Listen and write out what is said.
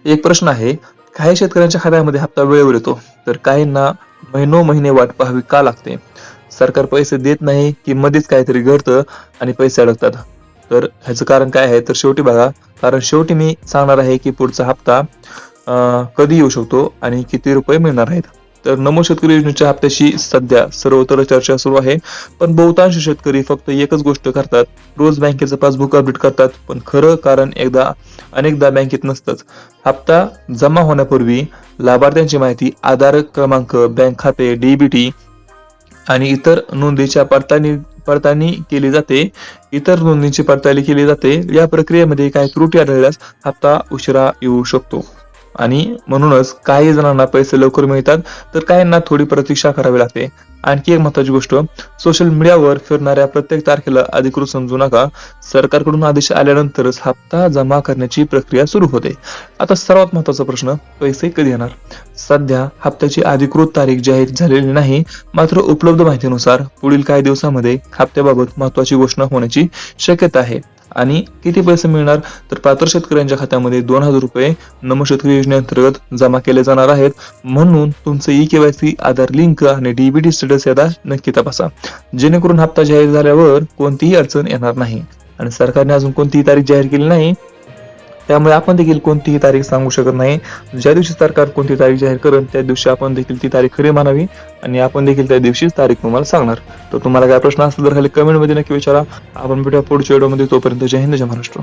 एक प्रश्न आहे, काही शेतकऱ्यांच्या खात्यामध्ये हप्ता वेळेवर येतो, तर काहींना महिनों-महिने वाट पाहावी का लागते? सरकार पैसे देत नाही, की मध्येच काहीतरी घडतं आणि पैसे अडकतात? तर ह्याचं कारण काय आहे? तर शेवटी बघा, कारण शेवटी मी सांगणार आहे, की पुढचा हप्ता कधी येऊ शकतो आणि किती रुपये मिळणार आहेत. तर नमो शेतकरी योजनेच्या हप्त्याशी सध्या सर्वत्र चर्चा सुरू आहे. पण बहुतांश शेतकरी फक्त एकच गोष्ट करतात, रोज बँकेचं पासबुक अपडेट करतात. पण खरं कारण अनेकदा बँकेत नसतंच. हप्ता जमा होण्यापूर्वी लाभार्थ्यांची माहिती, आधार क्रमांक, बँक खाते, डी आणि इतर नोंदीच्या पडताळणी केली जाते. इतर नोंदींची पडताळणी केली जाते. या प्रक्रियेमध्ये काही त्रुटी आढळल्यास हप्ता उशिरा येऊ शकतो. आणि म्हणूनच काही जणांना पैसे लवकर मिळतात, तर काहींना थोडी प्रतीक्षा करावी लागते. आणखी एक महत्त्वाची गोष्ट, सोशल मीडियावर फिरणाऱ्या प्रत्येक तारखेला अधिकृत समजू नका. सरकारकडून आदेश आल्यानंतरच हप्ता जमा करण्याची प्रक्रिया सुरू होते. आता सर्वात महत्त्वाचा प्रश्न, पैसे कधी येणार? सध्या हप्त्याची अधिकृत तारीख जाहीर झालेली नाही. मात्र उपलब्ध माहितीनुसार पुढील काही दिवसांमध्ये हप्त्याबाबत महत्त्वाची घोषणा होण्याची शक्यता आहे. आणि किती पैसे मिळणार? तर पात्र शेतकऱ्यांच्या खात्यामध्ये 2,000 रुपये नमो शेतकरी योजनेअंतर्गत जमा केले जाणार आहेत. म्हणून तुमचे ई-के-वाय-सी, आधार लिंक आणि डी स्टेटस यादा नक्की तपासा, जेणेकरून हप्ता जाहीर झाल्यावर कोणतीही अडचण येणार नाही. आणि सरकारने अजून कोणतीही तारीख जाहीर केली नाही, त्यामुळे आपण देखील कोणतीही तारीख सांगू शकत नाही. ज्या दिवशी सरकार कोणती तारीख जाहीर करेल त्या दिवशी आपण देखील ती तारीख खरी मानावी आणि आपण देखील त्या दिवशीच तारीख तुम्हाला सांगणार. तर तुम्हाला काय प्रश्न असेल तर खाली कमेंटमध्ये नक्की विचारा. आपण भेटूया पुढच्या व्हिडिओमध्ये. तोपर्यंत जय हिंद, जय महाराष्ट्र.